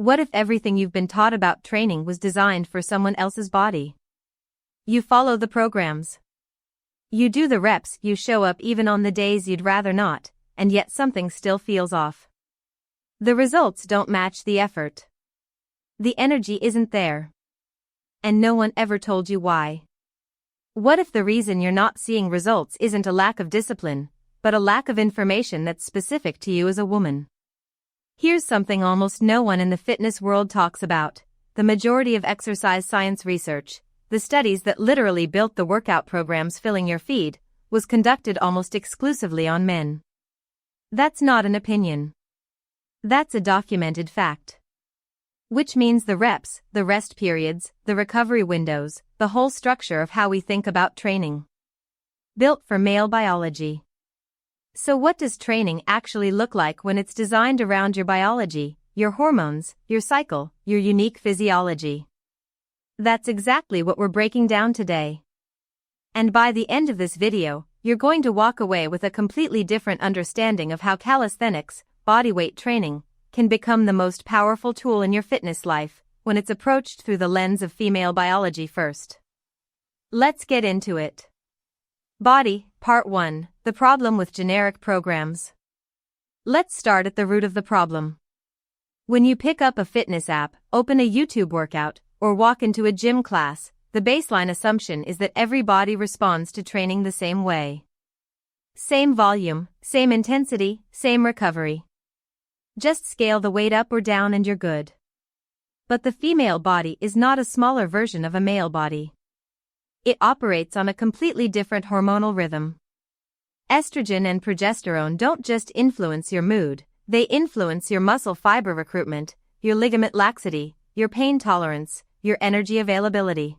What if everything you've been taught about training was designed for someone else's body? You follow the programs. You do the reps, you show up even on the days you'd rather not, and yet something still feels off. The results don't match the effort. The energy isn't there. And no one ever told you why. What if the reason you're not seeing results isn't a lack of discipline, but a lack of information that's specific to you as a woman? Here's something almost no one in the fitness world talks about: the majority of exercise science research, the studies that literally built the workout programs filling your feed, was conducted almost exclusively on men. That's not an opinion. That's a documented fact. Which means the reps, the rest periods, the recovery windows, the whole structure of how we think about training. Built for male biology. So what does training actually look like when it's designed around your biology, your hormones, your cycle, your unique physiology? That's exactly what we're breaking down today. And by the end of this video, you're going to walk away with a completely different understanding of how calisthenics, bodyweight training, can become the most powerful tool in your fitness life when it's approached through the lens of female biology first. Let's get into it. Body, Part 1, the problem with generic programs. Let's start at the root of the problem. When you pick up a fitness app, open a YouTube workout, or walk into a gym class, the baseline assumption is that every body responds to training the same way. Same volume, same intensity, same recovery. Just scale the weight up or down and you're good. But the female body is not a smaller version of a male body. It operates on a completely different hormonal rhythm. Estrogen and progesterone don't just influence your mood, they influence your muscle fiber recruitment, your ligament laxity, your pain tolerance, your energy availability,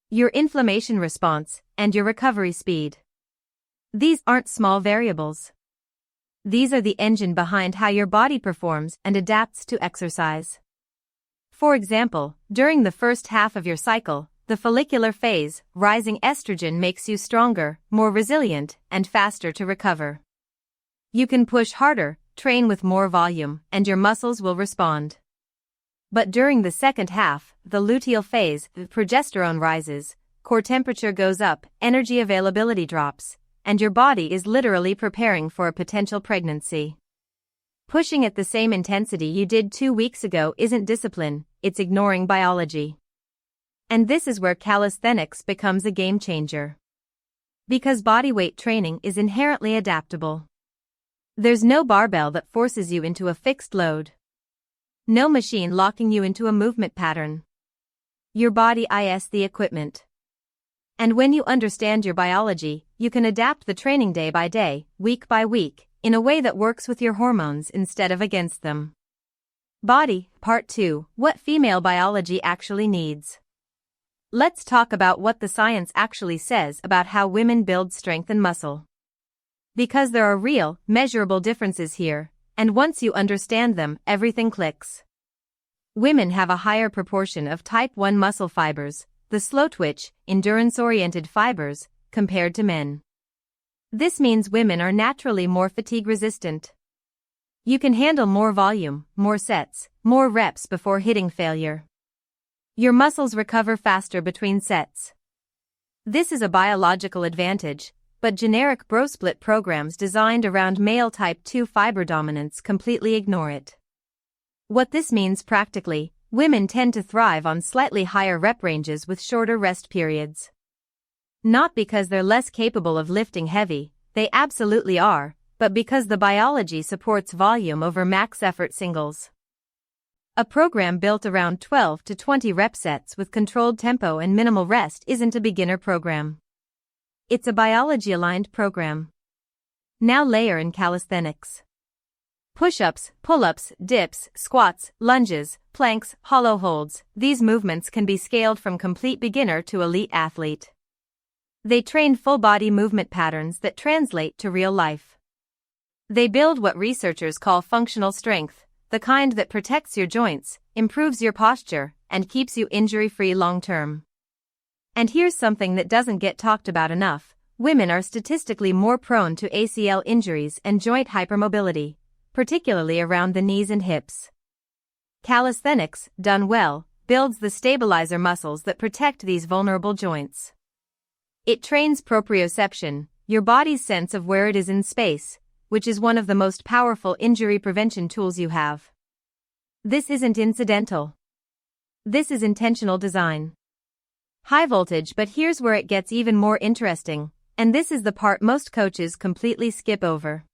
your inflammation response, and your recovery speed. These aren't small variables. These are the engine behind how your body performs and adapts to exercise. For example, during the first half of your cycle, the follicular phase, rising estrogen makes you stronger, more resilient, and faster to recover. You can push harder, train with more volume, and your muscles will respond. But during the second half, the luteal phase, the progesterone rises, core temperature goes up, energy availability drops, and your body is literally preparing for a potential pregnancy. Pushing at the same intensity you did 2 weeks ago isn't discipline, it's ignoring biology. And this is where calisthenics becomes a game changer. Because bodyweight training is inherently adaptable. There's no barbell that forces you into a fixed load. No machine locking you into a movement pattern. Your body is the equipment. And when you understand your biology, you can adapt the training day by day, week by week, in a way that works with your hormones instead of against them. Body, Part 2, what female biology actually needs. Let's talk about what the science actually says about how women build strength and muscle. Because there are real, measurable differences here, and once you understand them, everything clicks. Women have a higher proportion of type 1 muscle fibers, the slow-twitch, endurance-oriented fibers, compared to men. This means women are naturally more fatigue-resistant. You can handle more volume, more sets, more reps before hitting failure. Your muscles recover faster between sets. This is a biological advantage, but generic bro-split programs designed around male type 2 fiber dominance completely ignore it. What this means practically, women tend to thrive on slightly higher rep ranges with shorter rest periods. Not because they're less capable of lifting heavy, they absolutely are, but because the biology supports volume over max effort singles. A program built around 12 to 20 rep sets with controlled tempo and minimal rest isn't a beginner program. It's a biology-aligned program. Now layer in calisthenics. Push-ups, pull-ups, dips, squats, lunges, planks, hollow holds, these movements can be scaled from complete beginner to elite athlete. They train full-body movement patterns that translate to real life. They build what researchers call functional strength, the kind that protects your joints, improves your posture, and keeps you injury-free long-term. And here's something that doesn't get talked about enough: women are statistically more prone to ACL injuries and joint hypermobility, particularly around the knees and hips. Calisthenics, done well, builds the stabilizer muscles that protect these vulnerable joints. It trains proprioception, your body's sense of where it is in space, which is one of the most powerful injury prevention tools you have. This isn't incidental. This is intentional design. High voltage, but here's where it gets even more interesting, and this is the part most coaches completely skip over.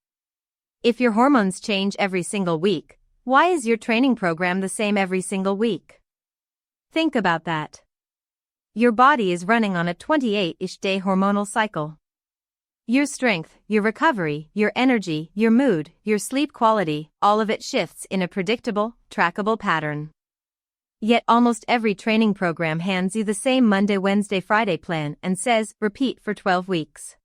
If your hormones change every single week, why is your training program the same every single week? Think about that. Your body is running on a 28-ish day hormonal cycle. Your strength, your recovery, your energy, your mood, your sleep quality, all of it shifts in a predictable, trackable pattern. Yet almost every training program hands you the same Monday, Wednesday, Friday plan and says, repeat for 12 weeks.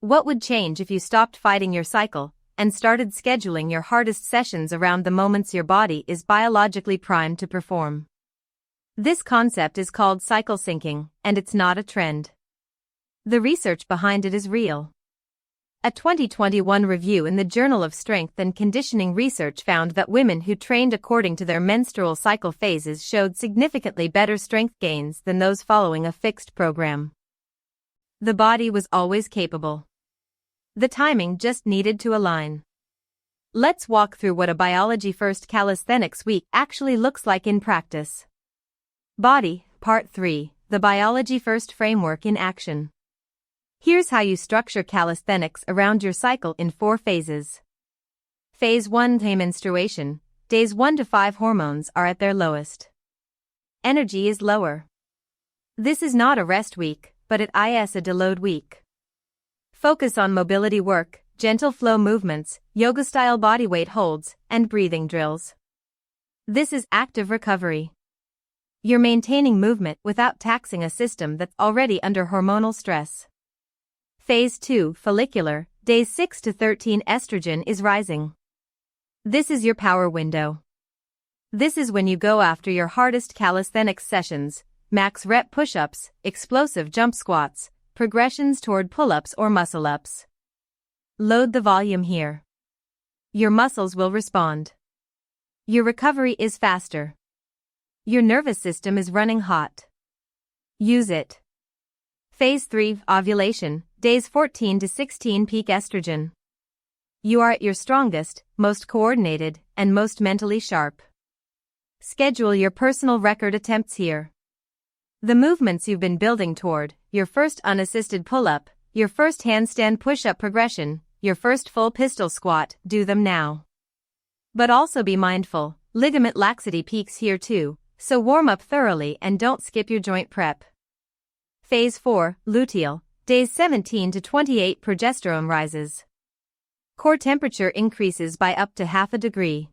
What would change if you stopped fighting your cycle and started scheduling your hardest sessions around the moments your body is biologically primed to perform? This concept is called cycle syncing, and it's not a trend. The research behind it is real. A 2021 review in the Journal of Strength and Conditioning Research found that women who trained according to their menstrual cycle phases showed significantly better strength gains than those following a fixed program. The body was always capable. The timing just needed to align. Let's walk through what a biology-first calisthenics week actually looks like in practice. Body, Part 3, the biology-first framework in action. Here's how you structure calisthenics around your cycle in 4 phases. Phase 1, menstruation. Days 1 to 5 hormones are at their lowest. Energy is lower. This is not a rest week, but it is a deload week. Focus on mobility work, gentle flow movements, yoga-style bodyweight holds, and breathing drills. This is active recovery. You're maintaining movement without taxing a system that's already under hormonal stress. Phase 2, follicular, days 6 to 13 estrogen is rising. This is your power window. This is when you go after your hardest calisthenics sessions, max rep push-ups, explosive jump squats, progressions toward pull-ups or muscle-ups. Load the volume here. Your muscles will respond. Your recovery is faster. Your nervous system is running hot. Use it. Phase 3, ovulation, days 14 to 16 peak estrogen. You are at your strongest, most coordinated, and most mentally sharp. Schedule your personal record attempts here. The movements you've been building toward, your first unassisted pull-up, your first handstand push-up progression, your first full pistol squat, do them now. But also be mindful, ligament laxity peaks here too, so warm up thoroughly and don't skip your joint prep. Phase 4, luteal, days 17 to 28 progesterone rises. Core temperature increases by up to half a degree.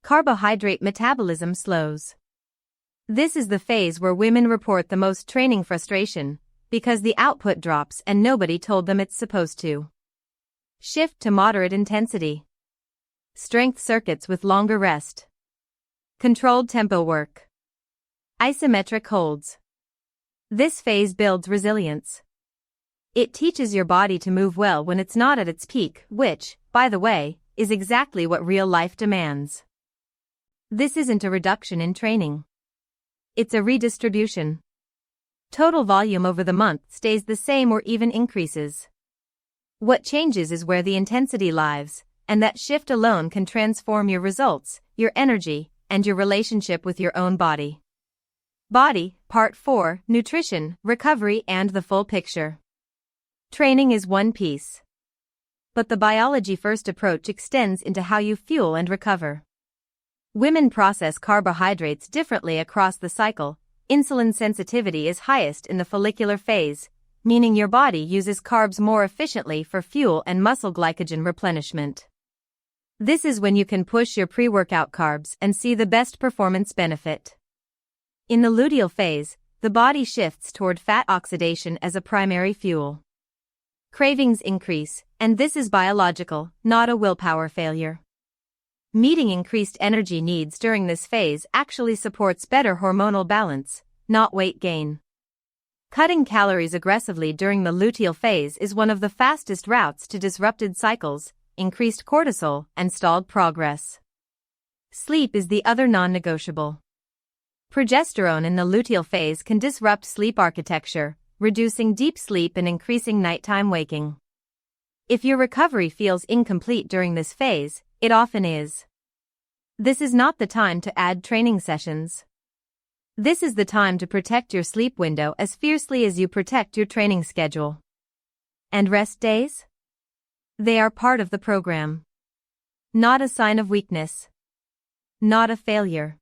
Carbohydrate metabolism slows. This is the phase where women report the most training frustration, because the output drops and nobody told them it's supposed to. Shift to moderate intensity. Strength circuits with longer rest. Controlled tempo work. Isometric holds. This phase builds resilience. It teaches your body to move well when it's not at its peak, which, by the way, is exactly what real life demands. This isn't a reduction in training. It's a redistribution. Total volume over the month stays the same or even increases. What changes is where the intensity lies, and that shift alone can transform your results, your energy, and your relationship with your own body. Body, Part 4, nutrition, recovery, and the full picture. Training is one piece. But the biology-first approach extends into how you fuel and recover. Women process carbohydrates differently across the cycle. Insulin sensitivity is highest in the follicular phase, meaning your body uses carbs more efficiently for fuel and muscle glycogen replenishment. This is when you can push your pre-workout carbs and see the best performance benefit. In the luteal phase, the body shifts toward fat oxidation as a primary fuel. Cravings increase, and this is biological, not a willpower failure. Meeting increased energy needs during this phase actually supports better hormonal balance, not weight gain. Cutting calories aggressively during the luteal phase is one of the fastest routes to disrupted cycles, increased cortisol, and stalled progress. Sleep is the other non-negotiable. Progesterone in the luteal phase can disrupt sleep architecture, reducing deep sleep and increasing nighttime waking. If your recovery feels incomplete during this phase, it often is. This is not the time to add training sessions. This is the time to protect your sleep window as fiercely as you protect your training schedule. And rest days? They are part of the program. Not a sign of weakness. Not a failure.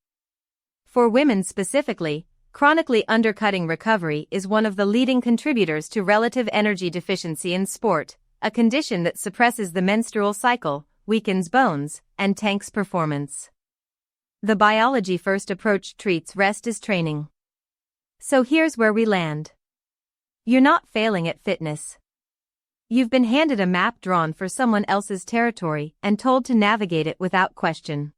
For women specifically, chronically undercutting recovery is one of the leading contributors to relative energy deficiency in sport, a condition that suppresses the menstrual cycle, weakens bones, and tanks performance. The biology-first approach treats rest as training. So here's where we land. You're not failing at fitness. You've been handed a map drawn for someone else's territory and told to navigate it without question.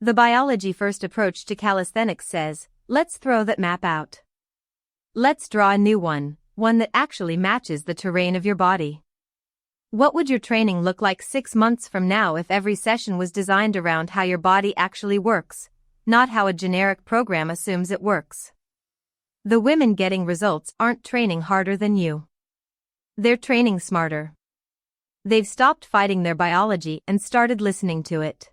The biology-first approach to calisthenics says, let's throw that map out. Let's draw a new one that actually matches the terrain of your body. What would your training look like 6 months from now if every session was designed around how your body actually works, not how a generic program assumes it works? The women getting results aren't training harder than you. They're training smarter. They've stopped fighting their biology and started listening to it.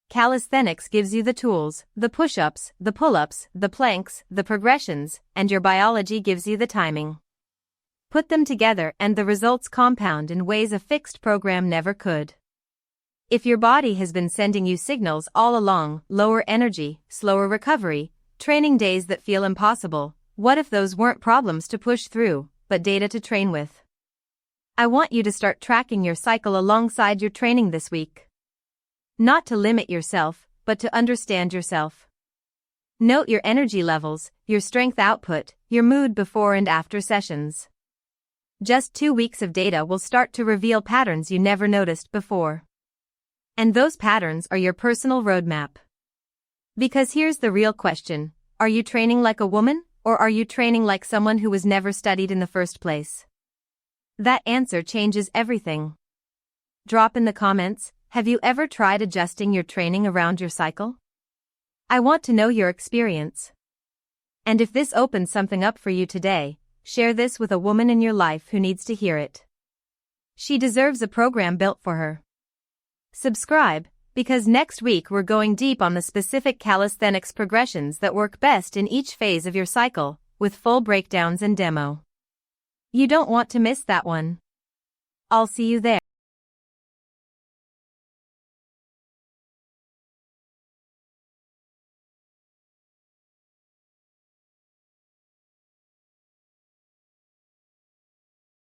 Calisthenics gives you the tools, the push-ups, the pull-ups, the planks, the progressions, and your biology gives you the timing. Put them together and the results compound in ways a fixed program never could. If your body has been sending you signals all along, lower energy, slower recovery, training days that feel impossible, what if those weren't problems to push through, but data to train with? I want you to start tracking your cycle alongside your training this week. Not to limit yourself, but to understand yourself. Note your energy levels, your strength output, your mood before and after sessions. Just 2 weeks of data will start to reveal patterns you never noticed before. And those patterns are your personal roadmap. Because here's the real question, are you training like a woman, or are you training like someone who was never studied in the first place? That answer changes everything. Drop in the comments, have you ever tried adjusting your training around your cycle? I want to know your experience. And if this opens something up for you today, share this with a woman in your life who needs to hear it. She deserves a program built for her. Subscribe, because next week we're going deep on the specific calisthenics progressions that work best in each phase of your cycle, with full breakdowns and demo. You don't want to miss that one. I'll see you there.